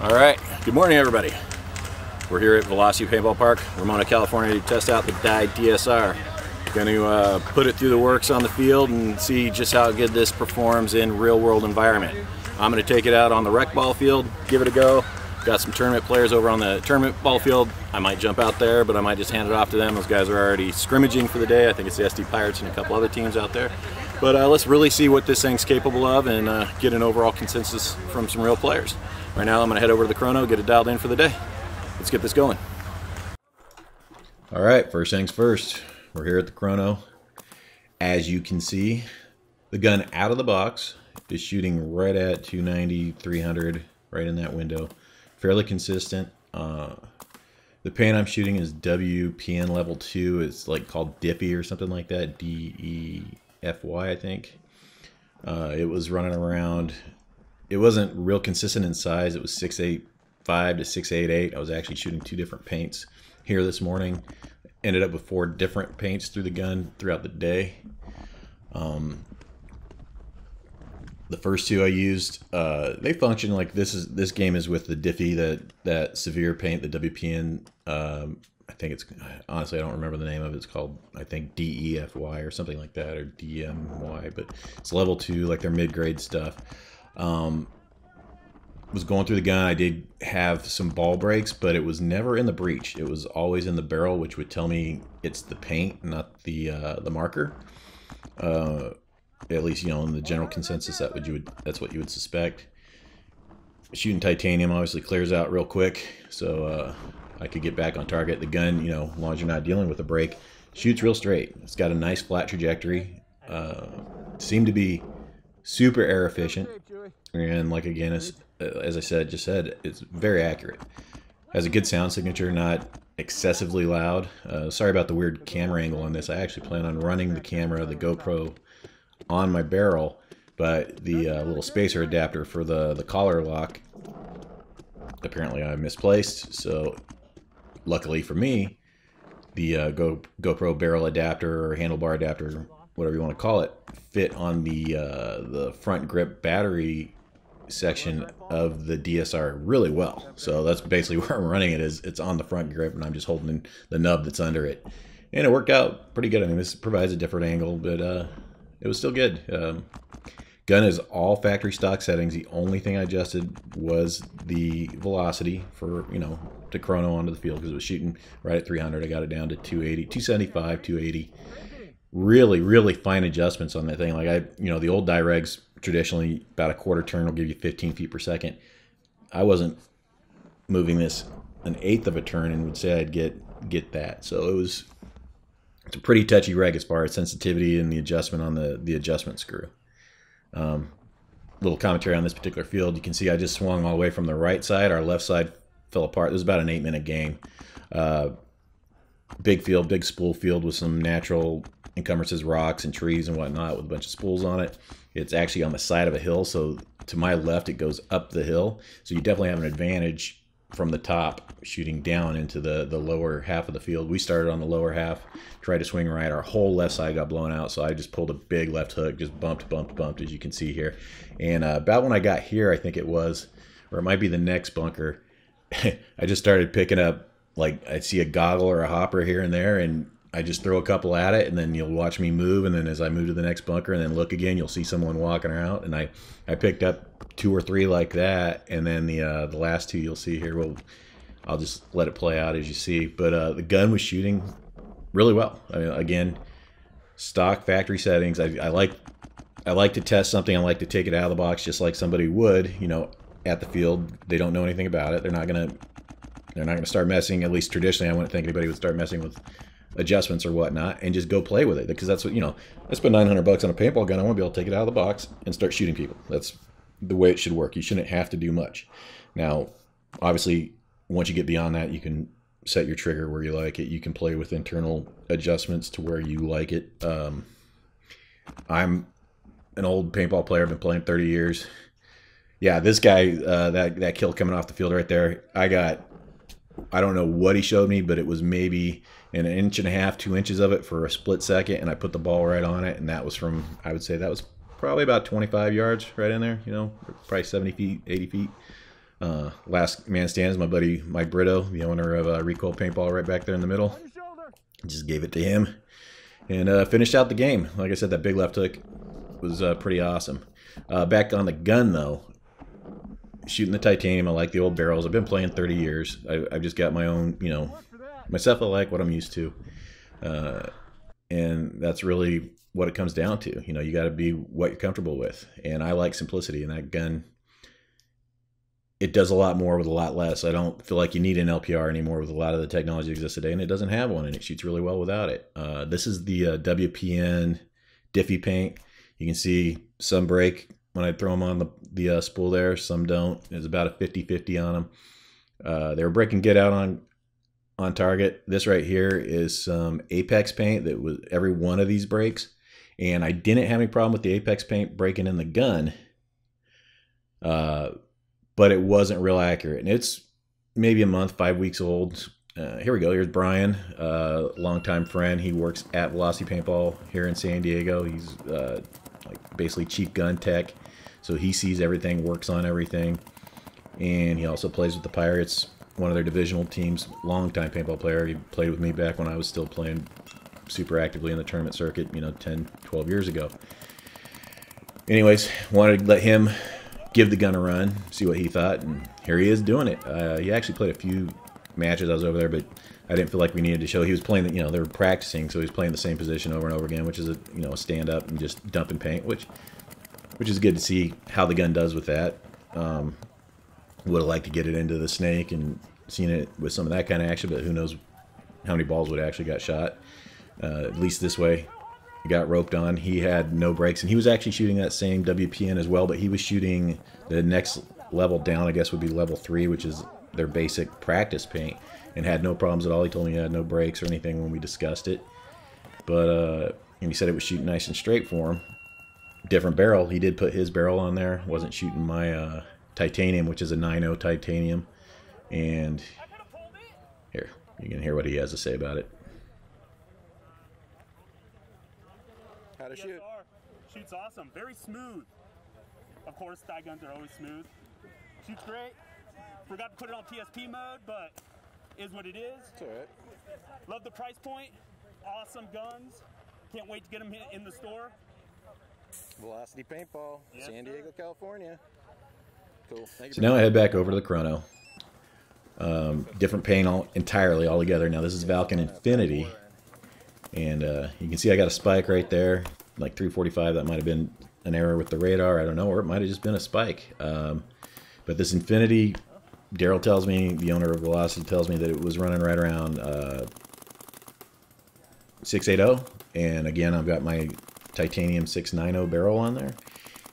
All right, good morning everybody. We're here at Velocity Paintball Park, Ramona, California to test out the dyed DSR. Going to put it through the works on the field and see just how good this performs in real world environment. I'm going to take it out on the rec ball field, give it a go. Got some tournament players over on the tournament ball field. I might jump out there, but I might just hand it off to them. Those guys are already scrimmaging for the day. I think it's the SD Pirates and a couple other teams out there. But let's really see what this thing's capable of and get an overall consensus from some real players. Right now I'm going to head over to the Chrono, get it dialed in for the day. Let's get this going. All right, first things first. We're here at the Chrono. As you can see, the gun out of the box is shooting right at 290, 300, right in that window. Fairly consistent. The paint I'm shooting is WPN level 2. It's like called Diffy or something like that. D-E-F-Y, I think. It was running around. It wasn't real consistent in size. It was 685 to 688. I was actually shooting two different paints here this morning. Ended up with 4 different paints through the gun throughout the day. The first 2 I used, they function like this game is with the Diffy, that severe paint, the WPN. I think it's, honestly I don't remember the name of it. It's called, I think, DEFY or something like that, or DMY, but it's level 2, like their mid-grade stuff. Was going through the gun. I did have some ball breaks, but it was never in the breech. It was always in the barrel, which would tell me it's the paint, not the marker. At least, you know, in the general consensus, that's what you would suspect. Shooting titanium obviously clears out real quick, so I could get back on target. The gun, you know, as long as you're not dealing with a break, shoots real straight. It's got a nice flat trajectory. Seemed to be super air efficient, and like again, as I said, it's very accurate. Has a good sound signature, not excessively loud. Sorry about the weird camera angle on this. I actually plan on running the camera, the GoPro, on my barrel, but the little spacer adapter for the collar lock, apparently I misplaced. So luckily for me, the GoPro barrel adapter or handlebar adapter, whatever you want to call it, fit on the front grip battery section of the DSR really well. So that's basically where I'm running it, is it's on the front grip and I'm just holding the nub that's under it, and it worked out pretty good. I mean, this provides a different angle, but it was still good. Gun is all factory stock settings. The only thing I adjusted was the velocity for, you know, to chrono onto the field, because it was shooting right at 300. I got it down to 280, 275, 280. Really fine adjustments on that thing. Like, you know, the old Diregs traditionally about a quarter turn will give you 15 feet per second. I wasn't moving this an eighth of a turn and would say I'd get that. So it's a pretty touchy reg as far as sensitivity and the adjustment on the adjustment screw. Little commentary on this particular field. You can see I just swung all the way from the right side. Our left side fell apart. It was about an 8-minute game. Big field, big spool field with some natural encumbrances, rocks and trees and whatnot, with a bunch of spools on it. It's actually on the side of a hill, so to my left it goes up the hill. So you definitely have an advantage from the top shooting down into the lower half of the field. We started on the lower half, tried to swing right. Our whole left side got blown out, so I just pulled a big left hook, just bumped, as you can see here. And about when I got here, I think it was, or it might be the next bunker, I just started picking up, like, I'd see a goggle or a hopper here and there, and I just throw a couple at it, and then you'll watch me move, and then as I move to the next bunker and then look again, you'll see someone walking out, and I picked up 2 or 3 like that, and then the last 2 you'll see here, well, I'll just let it play out as you see. But the gun was shooting really well. I mean, again, stock factory settings. I like to test something. I like to take it out of the box just like somebody would, you know, at the field. They don't know anything about it. They're not gonna start messing. At least traditionally, I wouldn't think anybody would start messing with adjustments or whatnot, and just go play with it, because that's what, you know, I spent $900 on a paintball gun. I want to be able to take it out of the box and start shooting people. That's the way it should work. You shouldn't have to do much. Now, obviously, once you get beyond that, you can set your trigger where you like it. You can play with internal adjustments to where you like it. I'm an old paintball player. I've been playing 30 years. Yeah, this guy, that kill coming off the field right there, I don't know what he showed me, but it was maybe an 1.5 inches, 2 inches of it for a split second, and I put the ball right on it, and that was from, I would say that was probably about 25 yards right in there, you know, probably 70 feet, 80 feet. Last man stands, my buddy Mike Brito, the owner of Recoil Paintball, right back there in the middle. Just gave it to him and finished out the game. Like I said, that big left hook was pretty awesome. Back on the gun though, shooting the titanium. I like the old barrels. I've been playing 30 years. I've just got my own, you know, myself. I like what I'm used to, and that's really what it comes down to. You know, you got to be what you're comfortable with, and I like simplicity. And that gun, it does a lot more with a lot less. I don't feel like you need an LPR anymore with a lot of the technology that exists today, and it doesn't have one, and it shoots really well without it. This is the WPN Diffie paint. You can see some break when I throw them on the spool there, some don't. There's about a 50-50 on them. They were breaking good out on target. This right here is some Apex paint that was every one of these breaks, and I didn't have any problem with the Apex paint breaking in the gun. But it wasn't real accurate. And it's maybe a month, 5 weeks old. Here we go. Here's Brian, longtime friend. He works at Velocity Paintball here in San Diego. He's like basically chief gun tech. So he sees everything, works on everything. And he also plays with the Pirates, one of their divisional teams. Longtime paintball player. He played with me back when I was still playing super actively in the tournament circuit, you know, 10, 12 years ago. Anyways, wanted to let him give the gun a run, see what he thought, and here he is doing it. He actually played a few matches. I was over there, but I didn't feel like we needed to show. He was playing, you know, they were practicing, so he was playing the same position over and over again, which is a, you know, a stand up and just dumping paint, which is good to see how the gun does with that. Would have liked to get it into the snake and seen it with some of that kind of action, but who knows how many balls would have actually got shot. At least this way. He got roped on. He had no brakes, and he was actually shooting that same WPN as well, but he was shooting the next level down, I guess would be level 3, which is their basic practice paint, and had no problems at all. He told me he had no brakes or anything when we discussed it, but and he said it was shooting nice and straight for him. Different barrel. He did put his barrel on there. Wasn't shooting my titanium, which is a 9.0 titanium, and here, you can hear what he has to say about it. How to shoot? Shoots awesome. Very smooth. Of course, thigh guns are always smooth. Shoots great. Forgot to put it on PSP mode, but is what it is. It's all right. Love the price point. Awesome guns. Can't wait to get them in the store. Velocity Paintball, yes, San Diego, California. Cool. Thank you. So now I head back over to the Chrono. Different paint entirely all together. Now this is Valken Infinity. And you can see I got a spike right there, like 345. That might have been an error with the radar. I don't know, or it might have just been a spike. But this Infinity, Daryl tells me, the owner of Velocity tells me that it was running right around 680. And again, I've got my titanium 690 barrel on there.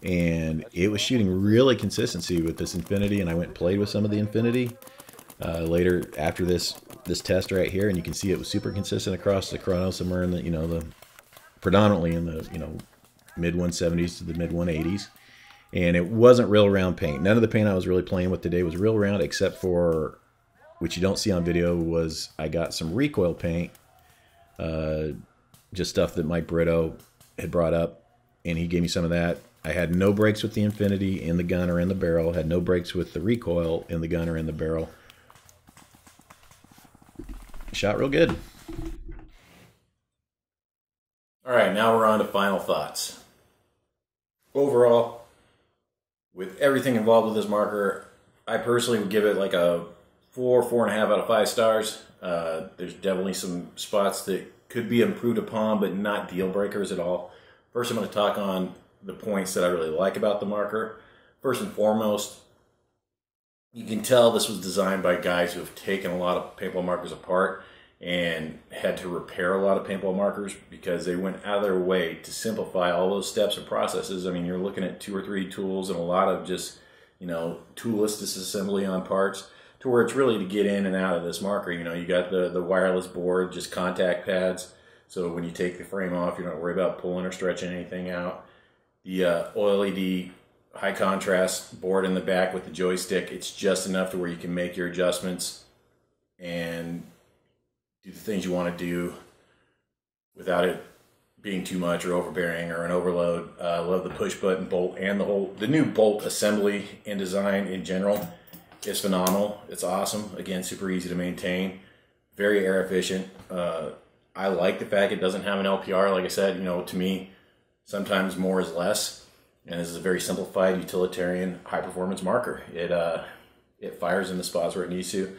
And it was shooting really consistency with this Infinity, and I went and played with some of the Infinity later after this test right here, and you can see it was super consistent across the Chrono, somewhere in the, you know, the predominantly in the, you know, mid 170s to the mid 180s, and it wasn't real round paint. None of the paint I was really playing with today was real round, except for, which you don't see on video, was I got some recoil paint, just stuff that Mike Brito had brought up, and he gave me some of that. I had no brakes with the Infinity in the gun or in the barrel, had no brakes with the recoil in the gun or in the barrel. Shot real good. All right, now we're on to final thoughts. Overall, with everything involved with this marker, I personally would give it like a 4.5 out of 5 stars. There's definitely some spots that could be improved upon, but not deal breakers at all. First, I'm going to talk on the points that I really like about the marker. First and foremost, you can tell this was designed by guys who have taken a lot of paintball markers apart and had to repair a lot of paintball markers, because they went out of their way to simplify all those steps and processes. I mean, you're looking at 2 or 3 tools and a lot of just, you know, toolless disassembly on parts, to where it's really to get in and out of this marker. You know, you got the wireless board, just contact pads, so when you take the frame off, you don't worry about pulling or stretching anything out. The OLED high contrast board in the back with the joystick, it's just enough to where you can make your adjustments and do the things you want to do without it being too much or overbearing or an overload. I love the push button bolt and the new bolt assembly and design in general. is phenomenal. It's awesome. Again, super easy to maintain, very air efficient. I like the fact it doesn't have an LPR. Like I said, to me, sometimes more is less, and this is a very simplified, utilitarian, high-performance marker. It fires in the spots where it needs to.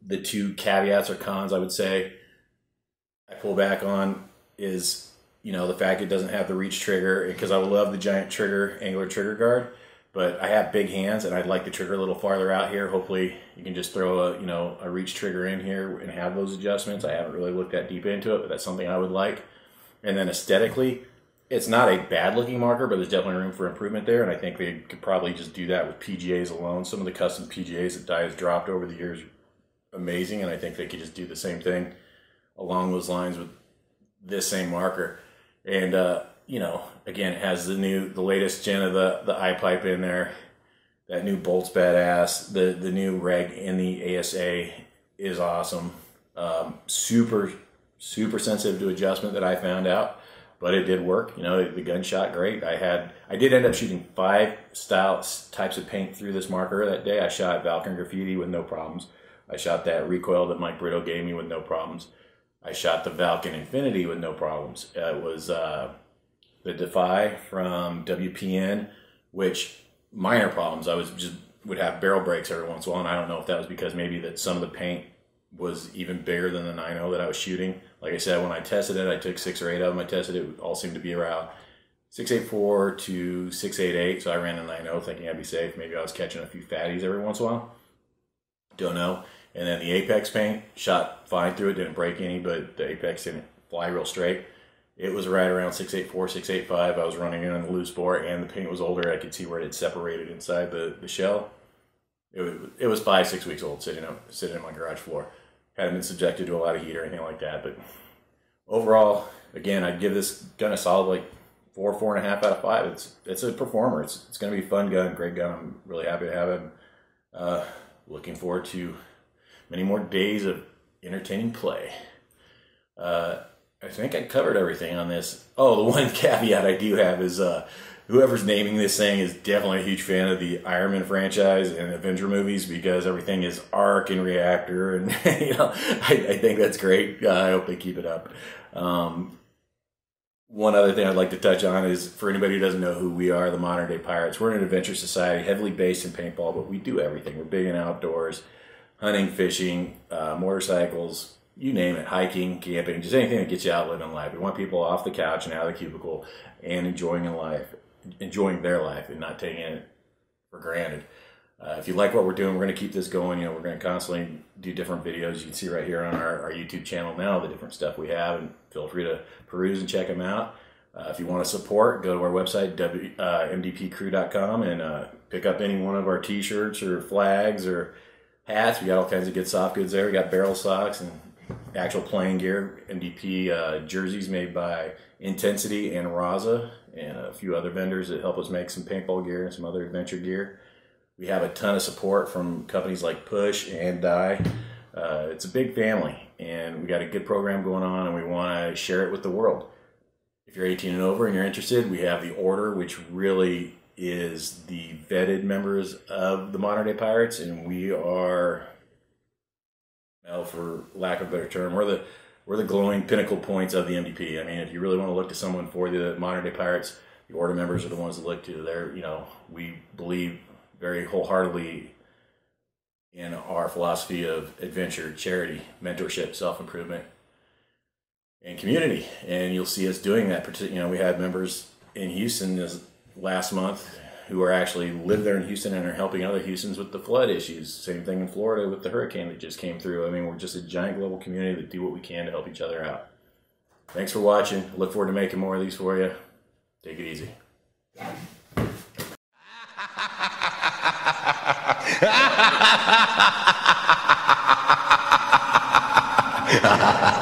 The two caveats or cons I would say I pull back on is, the fact it doesn't have the reach trigger, because I would love the giant angular trigger guard, but I have big hands and I'd like the trigger a little farther out here. Hopefully you can just throw a reach trigger in here and have those adjustments. I haven't really looked that deep into it, but that's something I would like. And then aesthetically, it's not a bad looking marker, but there's definitely room for improvement there. And I think they could probably just do that with PGAs alone. Some of the custom PGAs that Dye has dropped over the years are amazing. And I think they could just do the same thing along those lines with this same marker. And, again, it has the latest gen of the eye pipe in there. That new bolt's badass. The new reg in the ASA is awesome. Super sensitive to adjustment that I found out, but it did work. The gun shot great. I did end up shooting 5 types of paint through this marker that day. I shot Valkyrie Graffiti with no problems. I shot that recoil that Mike Brito gave me with no problems. I shot the Valken Infinity with no problems. It was the Defy from WPN, which minor problems. I would have barrel breaks every once in a while, and I don't know if that was because maybe that some of the paint was even bigger than the 9.0 that I was shooting. Like I said, when I tested it, I took 6 or 8 of them. I tested it, all seemed to be around 6.84 to 6.88, so I ran a 9.0 thinking I'd be safe. Maybe I was catching a few fatties every once in a while. Don't know. And then the Apex paint shot fine through it, didn't break any, but the Apex didn't fly real straight. It was right around 6.84, 6.85. I was running in on the loose bore, and the paint was older. I could see where it had separated inside the shell. It was 5-6 weeks old, sitting on my garage floor. Hadn't been subjected to a lot of heat or anything like that. But overall, again, I'd give this gun a solid 4.5 out of 5. It's a performer. It's going to be a fun gun, great gun. I'm really happy to have it. Looking forward to many more days of entertaining play. I think I covered everything on this. Oh, the one caveat I do have is whoever's naming this thing is definitely a huge fan of the Iron Man franchise and Avenger movies, because everything is arc and reactor, and I think that's great. I hope they keep it up. One other thing I'd like to touch on is, for anybody who doesn't know who we are, the Modern Day Pirates. We're an adventure society, heavily based in paintball, but we do everything. We're big in outdoors, hunting, fishing, motorcycles, you name it, hiking, camping, just anything that gets you out living life. We want people off the couch and out of the cubicle and enjoying their life and not taking it for granted. If you like what we're doing, we're going to keep this going. We're going to constantly do different videos. You can see right here on our YouTube channel now the different stuff we have, and feel free to peruse and check them out. If you want to support, go to our website, mdpcrew.com, and pick up any one of our t-shirts or flags or hats. We got all kinds of good soft goods there. We got barrel socks and actual playing gear, MDP jerseys made by Intensity and Raza, and a few other vendors that help us make some paintball gear and some other adventure gear. We have a ton of support from companies like Push and Dye. It's a big family, and we got a good program going on, and we want to share it with the world. If you're 18 and over and you're interested, we have the Order, which really is the vetted members of the Modern Day Pirates, and we are, well, for lack of a better term, we're the glowing pinnacle points of the MDP. I mean, if you really want to look to someone for the Modern Day Pirates, the Order members are the ones to look to. They're, we believe very wholeheartedly in our philosophy of adventure, charity, mentorship, self-improvement, and community. And you'll see us doing that. We had members in Houston this last month who are actually live there in Houston and are helping other Houstons with the flood issues. Same thing in Florida with the hurricane that just came through. I mean, we're just a giant global community that do what we can to help each other out. Thanks for watching. Look forward to making more of these for you. Take it easy. Ha ha ha ha!